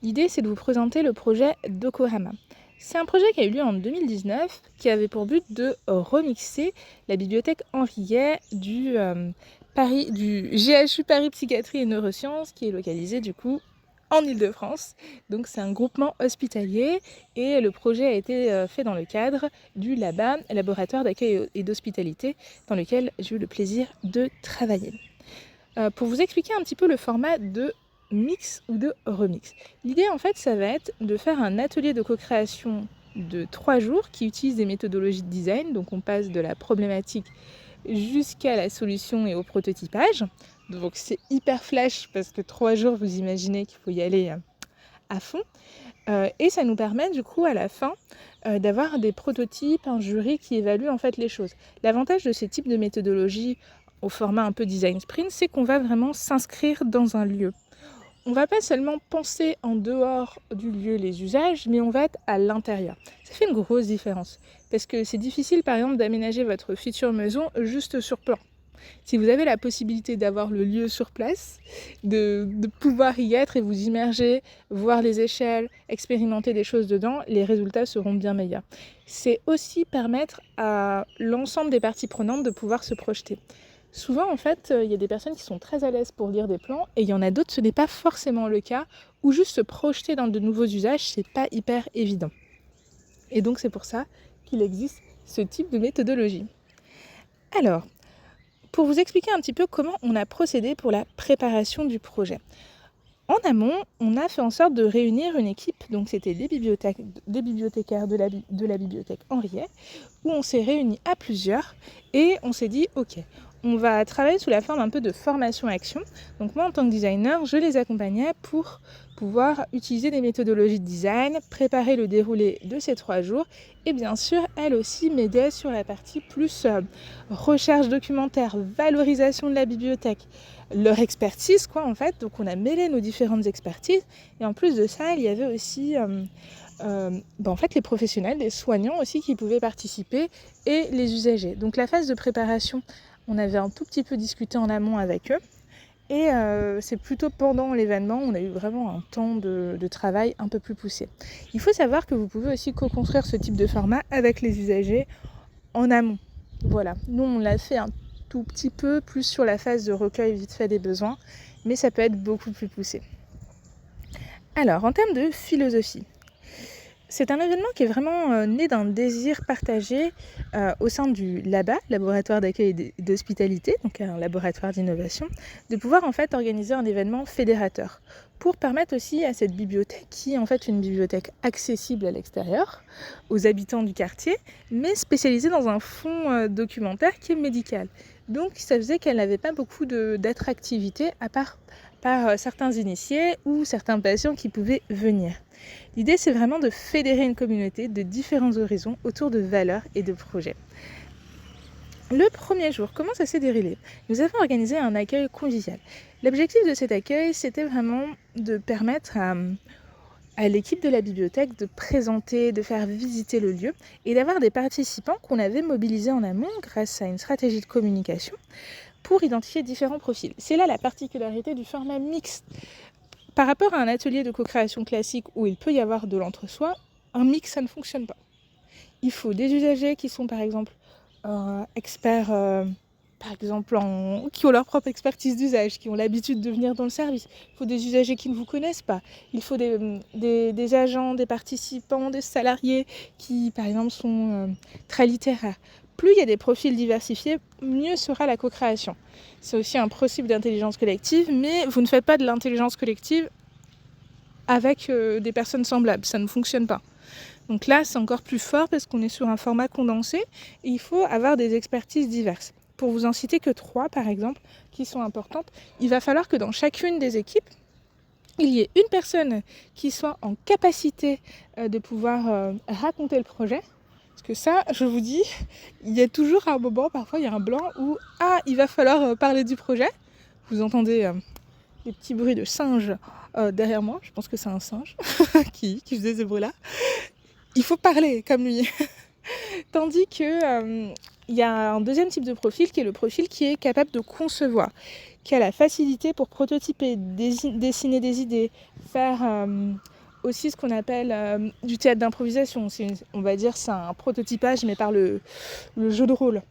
L'idée, c'est de vous présenter le projet Dokorama. C'est un projet qui a eu lieu en 2019, qui avait pour but de remixer la bibliothèque Henriet du GHU Paris Psychiatrie et Neurosciences, qui est localisé du coup en Ile-de-France. Donc c'est un groupement hospitalier et le projet a été fait dans le cadre du LABA, laboratoire d'accueil et d'hospitalité, dans lequel j'ai eu le plaisir de travailler. Pour vous expliquer un petit peu le format de mix ou de remix. L'idée en fait ça va être de faire un atelier de co-création de 3 jours qui utilise des méthodologies de design, donc on passe de la problématique jusqu'à la solution et au prototypage. Donc c'est hyper flash parce que 3 jours, vous imaginez qu'il faut y aller à fond. Et ça nous permet du coup à la fin d'avoir des prototypes, un jury qui évalue en fait les choses. L'avantage de ces types de méthodologies au format un peu design sprint, c'est qu'on va vraiment s'inscrire dans un lieu. On ne va pas seulement penser en dehors du lieu les usages, mais on va être à l'intérieur. Ça fait une grosse différence parce que c'est difficile par exemple d'aménager votre future maison juste sur plan. Si vous avez la possibilité d'avoir le lieu sur place, de pouvoir y être et vous immerger, voir les échelles, expérimenter des choses dedans, les résultats seront bien meilleurs. C'est aussi permettre à l'ensemble des parties prenantes de pouvoir se projeter. Souvent, en fait, il y a des personnes qui sont très à l'aise pour lire des plans et il y en a d'autres, ce n'est pas forcément le cas, ou juste se projeter dans de nouveaux usages, c'est pas hyper évident. Et donc, c'est pour ça qu'il existe ce type de méthodologie. Alors, pour vous expliquer un petit peu comment on a procédé pour la préparation du projet. En amont, on a fait en sorte de réunir une équipe, donc c'était des bibliothécaires de la bibliothèque Henriet, où on s'est réunis à plusieurs et on s'est dit ok, on va travailler sous la forme un peu de formation-action. Donc moi en tant que designer, je les accompagnais pour pouvoir utiliser des méthodologies de design, préparer le déroulé de ces 3 jours et bien sûr, elle aussi m'aidait sur la partie plus recherche documentaire, valorisation de la bibliothèque, leur expertise quoi en fait. Donc on a mêlé nos différentes expertises et en plus de ça, il y avait aussi en fait les professionnels, les soignants aussi qui pouvaient participer et les usagers. Donc la phase de préparation, on avait un tout petit peu discuté en amont avec eux. Et c'est plutôt pendant l'événement, on a eu vraiment un temps de travail un peu plus poussé. Il faut savoir que vous pouvez aussi co-construire ce type de format avec les usagers en amont. Voilà, nous on l'a fait un tout petit peu plus sur la phase de recueil vite fait des besoins, mais ça peut être beaucoup plus poussé. Alors, en termes de philosophie, c'est un événement qui est vraiment né d'un désir partagé au sein du LABA, Laboratoire d'accueil et d'hospitalité, donc un laboratoire d'innovation, de pouvoir en fait organiser un événement fédérateur pour permettre aussi à cette bibliothèque, qui est en fait une bibliothèque accessible à l'extérieur, aux habitants du quartier, mais spécialisée dans un fonds documentaire qui est médical. Donc ça faisait qu'elle n'avait pas beaucoup d'attractivité à part par certains initiés ou certains patients qui pouvaient venir. L'idée, c'est vraiment de fédérer une communauté de différents horizons autour de valeurs et de projets. Le premier jour, comment ça s'est déroulé ? Nous avons organisé un accueil convivial. L'objectif de cet accueil, c'était vraiment de permettre à l'équipe de la bibliothèque de présenter, de faire visiter le lieu et d'avoir des participants qu'on avait mobilisés en amont grâce à une stratégie de communication pour identifier différents profils. C'est là la particularité du format mixte. Par rapport à un atelier de co-création classique où il peut y avoir de l'entre-soi, un mix, ça ne fonctionne pas. Il faut des usagers qui sont par exemple experts, qui ont leur propre expertise d'usage, qui ont l'habitude de venir dans le service. Il faut des usagers qui ne vous connaissent pas. Il faut des agents, des participants, des salariés qui par exemple sont très littéraires. Plus il y a des profils diversifiés, mieux sera la co-création. C'est aussi un principe d'intelligence collective, mais vous ne faites pas de l'intelligence collective avec des personnes semblables, ça ne fonctionne pas. Donc là, c'est encore plus fort parce qu'on est sur un format condensé et il faut avoir des expertises diverses. Pour vous en citer que 3, par exemple, qui sont importantes, il va falloir que dans chacune des équipes, il y ait une personne qui soit en capacité de pouvoir raconter le projet. Parce que ça, je vous dis, il y a toujours un moment, parfois il y a un blanc où il va falloir parler du projet. Vous entendez des petits bruits de singes derrière moi. Je pense que c'est un singe qui faisait ce bruit-là. Il faut parler comme lui. Tandis que il y a un deuxième type de profil qui est le profil qui est capable de concevoir, qui a la facilité pour prototyper, dessiner des idées, faire aussi ce qu'on appelle du théâtre d'improvisation. On va dire c'est un prototypage mais par le jeu de rôle.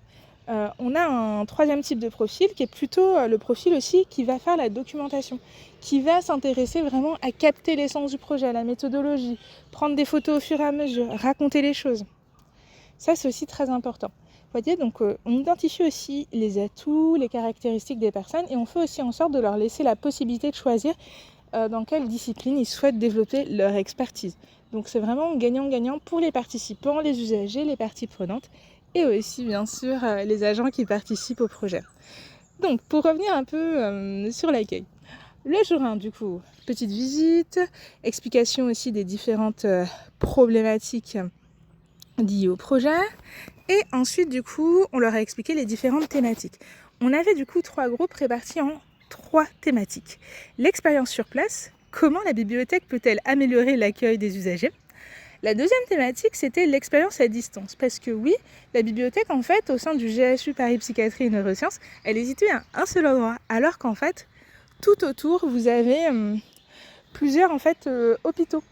On a un troisième type de profil qui est plutôt le profil aussi qui va faire la documentation, qui va s'intéresser vraiment à capter l'essence du projet, à la méthodologie, prendre des photos au fur et à mesure, raconter les choses. Ça, c'est aussi très important. Vous voyez, donc on identifie aussi les atouts, les caractéristiques des personnes et on fait aussi en sorte de leur laisser la possibilité de choisir dans quelle discipline ils souhaitent développer leur expertise. Donc c'est vraiment gagnant-gagnant pour les participants, les usagers, les parties prenantes et aussi bien sûr les agents qui participent au projet. Donc pour revenir un peu sur l'accueil. Le jour 1 du coup, petite visite, explication aussi des différentes problématiques liées au projet et ensuite du coup on leur a expliqué les différentes thématiques. On avait du coup 3 groupes répartis en 3 thématiques. L'expérience sur place, comment la bibliothèque peut-elle améliorer l'accueil des usagers ? La deuxième thématique, c'était l'expérience à distance. Parce que oui, la bibliothèque, en fait, au sein du GHU Paris Psychiatrie et Neurosciences, elle est située à un seul endroit. Alors qu'en fait, tout autour, vous avez plusieurs hôpitaux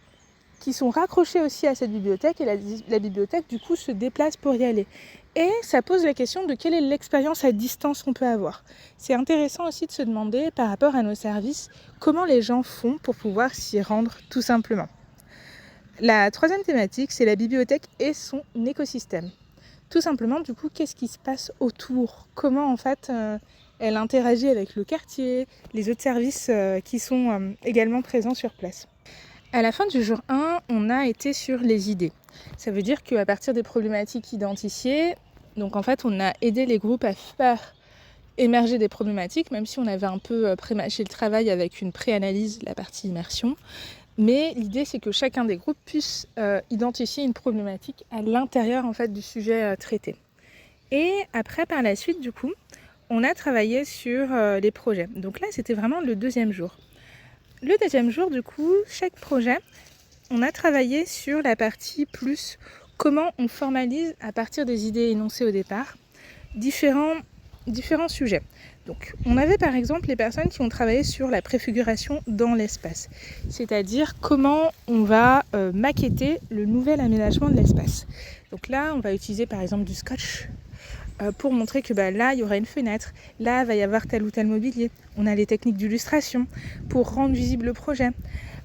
qui sont raccrochés aussi à cette bibliothèque. Et la bibliothèque, du coup, se déplace pour y aller. Et ça pose la question de quelle est l'expérience à distance qu'on peut avoir. C'est intéressant aussi de se demander, par rapport à nos services, comment les gens font pour pouvoir s'y rendre tout simplement. La troisième thématique, c'est la bibliothèque et son écosystème. Tout simplement, du coup, qu'est-ce qui se passe autour ? Comment, en fait, elle interagit avec le quartier, les autres services qui sont également présents sur place. À la fin du jour 1, on a été sur les idées. Ça veut dire qu'à partir des problématiques identifiées, donc en fait, on a aidé les groupes à faire émerger des problématiques, même si on avait un peu prémâché le travail avec une pré-analyse, la partie immersion. Mais l'idée, c'est que chacun des groupes puisse identifier une problématique à l'intérieur en fait, du sujet traité. Et après, par la suite, du coup, on a travaillé sur les projets. Donc là, c'était vraiment le deuxième jour. Le deuxième jour, du coup, chaque projet, on a travaillé sur la partie plus comment on formalise à partir des idées énoncées au départ différents sujets. Donc, on avait par exemple les personnes qui ont travaillé sur la préfiguration dans l'espace, c'est-à-dire comment on va maqueter le nouvel aménagement de l'espace. Donc là, on va utiliser par exemple du scotch pour montrer que là, il y aura une fenêtre, là, il va y avoir tel ou tel mobilier. On a les techniques d'illustration pour rendre visible le projet.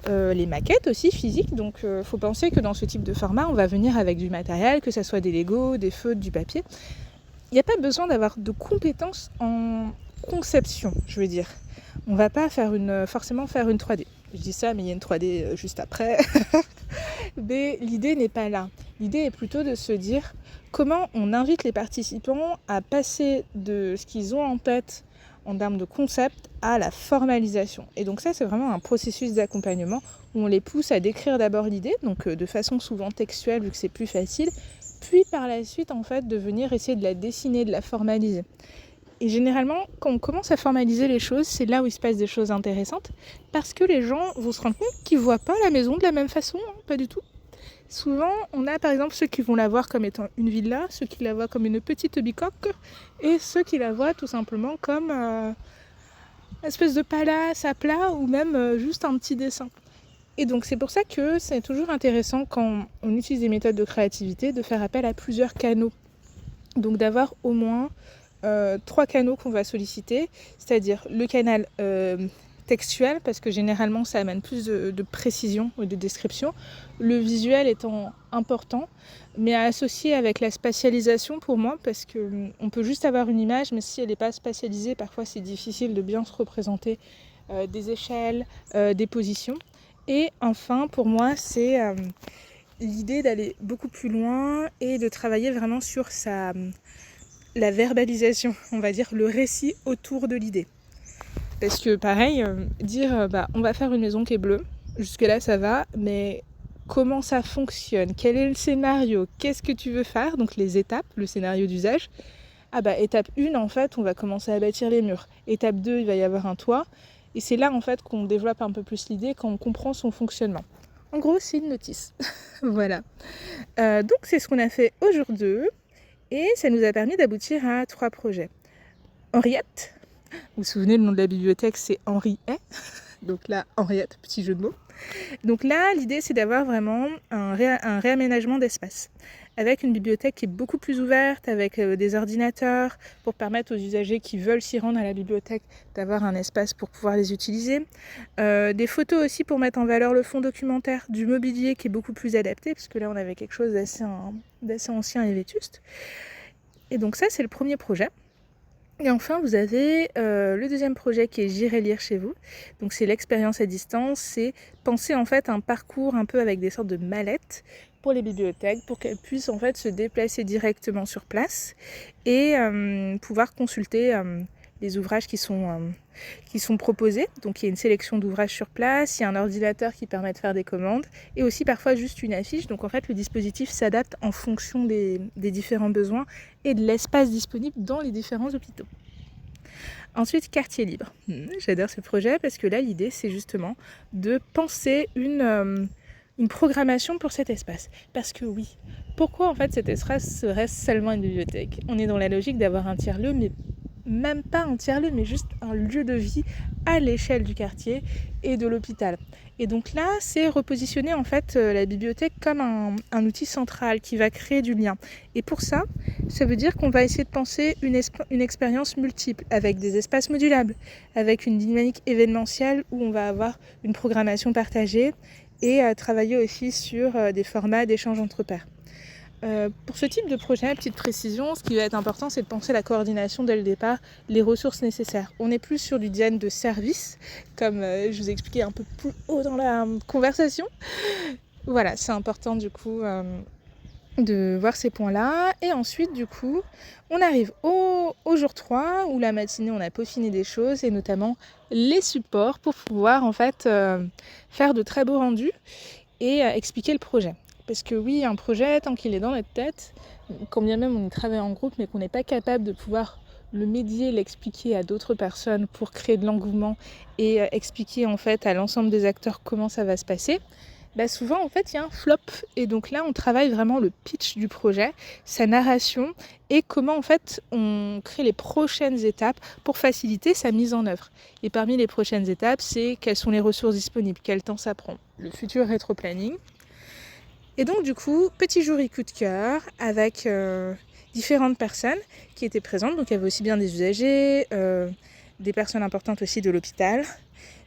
Les maquettes aussi physiques, donc faut penser que dans ce type de format, on va venir avec du matériel, que ce soit des Lego, des feutres, du papier. Il n'y a pas besoin d'avoir de compétences en conception, je veux dire. On ne va pas forcément faire une 3D. Je dis ça, mais il y a une 3D juste après. Mais l'idée n'est pas là. L'idée est plutôt de se dire comment on invite les participants à passer de ce qu'ils ont en tête en termes de concept à la formalisation. Et donc ça, c'est vraiment un processus d'accompagnement où on les pousse à décrire d'abord l'idée, donc de façon souvent textuelle vu que c'est plus facile, puis par la suite en fait de venir essayer de la dessiner, de la formaliser. Et généralement, quand on commence à formaliser les choses, c'est là où il se passe des choses intéressantes, parce que les gens vont se rendre compte qu'ils ne voient pas la maison de la même façon, pas du tout. Souvent, on a par exemple ceux qui vont la voir comme étant une villa, ceux qui la voient comme une petite bicoque, et ceux qui la voient tout simplement comme une espèce de palace à plat, ou même juste un petit dessin. Et donc c'est pour ça que c'est toujours intéressant quand on utilise des méthodes de créativité de faire appel à plusieurs canaux. Donc d'avoir au moins 3 canaux qu'on va solliciter, c'est-à-dire le canal textuel, parce que généralement ça amène plus de précision et de description, le visuel étant important, mais à associer avec la spatialisation pour moi, parce qu'on peut juste avoir une image, mais si elle n'est pas spatialisée, parfois c'est difficile de bien se représenter des échelles, des positions. Et enfin, pour moi, c'est l'idée d'aller beaucoup plus loin et de travailler vraiment sur la verbalisation, on va dire le récit autour de l'idée. Parce que pareil, dire on va faire une maison qui est bleue, jusque là ça va, mais comment ça fonctionne, quel est le scénario, qu'est-ce que tu veux faire, donc les étapes, le scénario d'usage. Étape 1 en fait, on va commencer à bâtir les murs. Étape 2, il va y avoir un toit. Et c'est là en fait qu'on développe un peu plus l'idée quand on comprend son fonctionnement. En gros, c'est une notice. Voilà. Donc c'est ce qu'on a fait aujourd'hui. Et ça nous a permis d'aboutir à 3 projets. Henriette, vous vous souvenez, le nom de la bibliothèque, c'est Henriet. Donc là, Henriette, petit jeu de mots. Donc là, l'idée, c'est d'avoir vraiment un réaménagement d'espace, avec une bibliothèque qui est beaucoup plus ouverte, avec des ordinateurs, pour permettre aux usagers qui veulent s'y rendre à la bibliothèque d'avoir un espace pour pouvoir les utiliser. Des photos aussi pour mettre en valeur le fond documentaire, du mobilier qui est beaucoup plus adapté, parce que là, on avait quelque chose d'assez ancien et vétuste. Et donc ça, c'est le premier projet. Et enfin, vous avez le deuxième projet qui est J'irai lire chez vous. Donc c'est l'expérience à distance, c'est penser en fait un parcours un peu avec des sortes de mallettes pour les bibliothèques, pour qu'elles puissent en fait se déplacer directement sur place et pouvoir consulter les ouvrages qui sont proposés. Donc il y a une sélection d'ouvrages sur place, il y a un ordinateur qui permet de faire des commandes et aussi parfois juste une affiche. Donc en fait le dispositif s'adapte en fonction des différents besoins et de l'espace disponible dans les différents hôpitaux. Ensuite, quartier libre. J'adore ce projet parce que là l'idée c'est justement de penser une programmation pour cet espace. Parce que oui, pourquoi en fait cet espace serait seulement une bibliothèque ? On est dans la logique d'avoir un tiers-lieu, mais même pas un tiers-lieu, mais juste un lieu de vie à l'échelle du quartier et de l'hôpital. Et donc là, c'est repositionner en fait la bibliothèque comme un outil central qui va créer du lien. Et pour ça, ça veut dire qu'on va essayer de penser une expérience multiple, avec des espaces modulables, avec une dynamique événementielle où on va avoir une programmation partagée et travailler aussi sur des formats d'échange entre pairs. Pour ce type de projet, petite précision, ce qui va être important, c'est de penser la coordination dès le départ, les ressources nécessaires. On n'est plus sur du design de service, comme je vous ai expliqué un peu plus haut dans la conversation. Voilà, c'est important du coup de voir ces points-là. Et ensuite, du coup, on arrive au jour 3, où la matinée, on a peaufiné des choses, et notamment les supports pour pouvoir en fait faire de très beaux rendus et expliquer le projet. Parce que oui, un projet, tant qu'il est dans notre tête, quand bien même on y travaille en groupe, mais qu'on n'est pas capable de pouvoir le médier, l'expliquer à d'autres personnes pour créer de l'engouement et expliquer en fait à l'ensemble des acteurs comment ça va se passer, souvent en fait il y a un flop. Et donc là on travaille vraiment le pitch du projet, sa narration et comment en fait on crée les prochaines étapes pour faciliter sa mise en œuvre. Et parmi les prochaines étapes, c'est quelles sont les ressources disponibles, quel temps ça prend, le futur rétro-planning. Et donc du coup, petit jury coup de cœur avec différentes personnes qui étaient présentes. Donc il y avait aussi bien des usagers, des personnes importantes aussi de l'hôpital.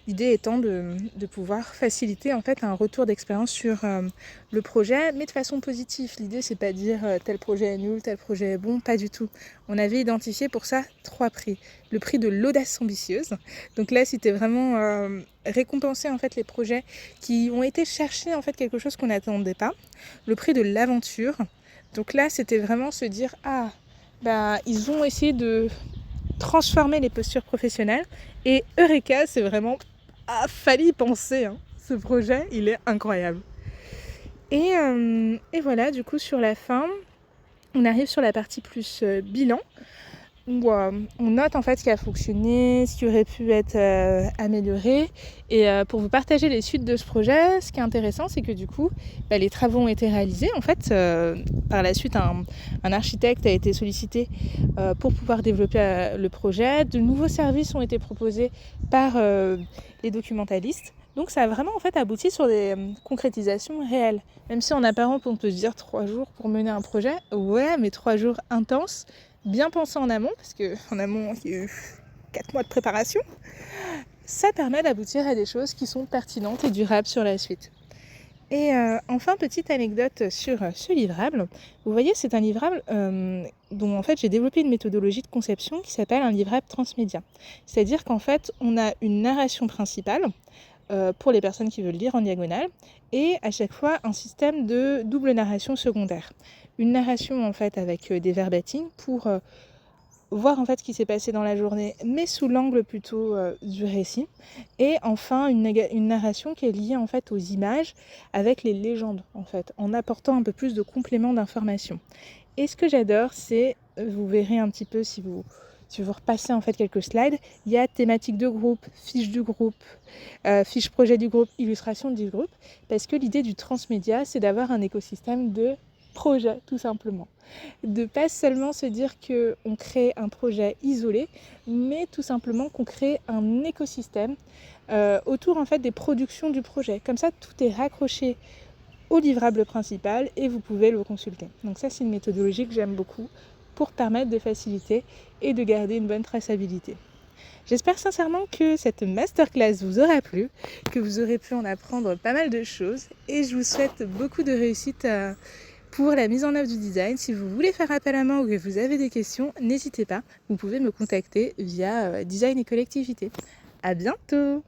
L'idée étant de pouvoir faciliter en fait un retour d'expérience sur le projet, mais de façon positive. L'idée, c'est pas de dire tel projet est nul, tel projet est bon, pas du tout. On avait identifié pour ça 3 prix. Le prix de l'audace ambitieuse. Donc là, c'était vraiment récompenser en fait les projets qui ont été chercher en fait quelque chose qu'on n'attendait pas. Le prix de l'aventure. Donc là, c'était vraiment se dire ils ont essayé de transformer les postures professionnelles et Eureka, c'est vraiment fallait y penser, hein. Ce projet, il est incroyable. Et voilà, du coup, sur la fin, on arrive sur la partie plus bilan, où on note en fait ce qui a fonctionné, ce qui aurait pu être amélioré. Et pour vous partager les suites de ce projet, ce qui est intéressant, c'est que du coup, les travaux ont été réalisés. En fait, par la suite, un architecte a été sollicité pour pouvoir développer le projet. De nouveaux services ont été proposés par les documentalistes. Donc ça a vraiment en fait abouti sur des concrétisations réelles. Même si en apparence on peut se dire 3 jours pour mener un projet, ouais, mais 3 jours intenses, bien pensés en amont, parce qu'en amont il y a eu 4 mois de préparation, ça permet d'aboutir à des choses qui sont pertinentes et durables sur la suite. Et enfin, petite anecdote sur ce livrable. Vous voyez, c'est un livrable dont en fait j'ai développé une méthodologie de conception qui s'appelle un livrable transmédia. C'est-à-dire qu'en fait, on a une narration principale pour les personnes qui veulent lire en diagonale et à chaque fois un système de double narration secondaire. Une narration en fait avec des verbatines pour voir en fait ce qui s'est passé dans la journée, mais sous l'angle plutôt du récit. Et enfin, une narration qui est liée en fait aux images avec les légendes en fait, en apportant un peu plus de compléments d'information. Et ce que j'adore, c'est, vous verrez un petit peu si vous repassez en fait quelques slides, il y a thématique de groupe, fiche du groupe, fiche projet du groupe, illustration du groupe, parce que l'idée du transmédia, c'est d'avoir un écosystème de projet tout simplement. De pas seulement se dire qu'on crée un projet isolé, mais tout simplement qu'on crée un écosystème autour en fait des productions du projet. Comme ça, tout est raccroché au livrable principal et vous pouvez le consulter. Donc ça, c'est une méthodologie que j'aime beaucoup pour permettre de faciliter et de garder une bonne traçabilité. J'espère sincèrement que cette masterclass vous aura plu, que vous aurez pu en apprendre pas mal de choses et je vous souhaite beaucoup de réussite pour la mise en œuvre du design. Si vous voulez faire appel à moi ou que vous avez des questions, n'hésitez pas, vous pouvez me contacter via Design et Collectivité. À bientôt!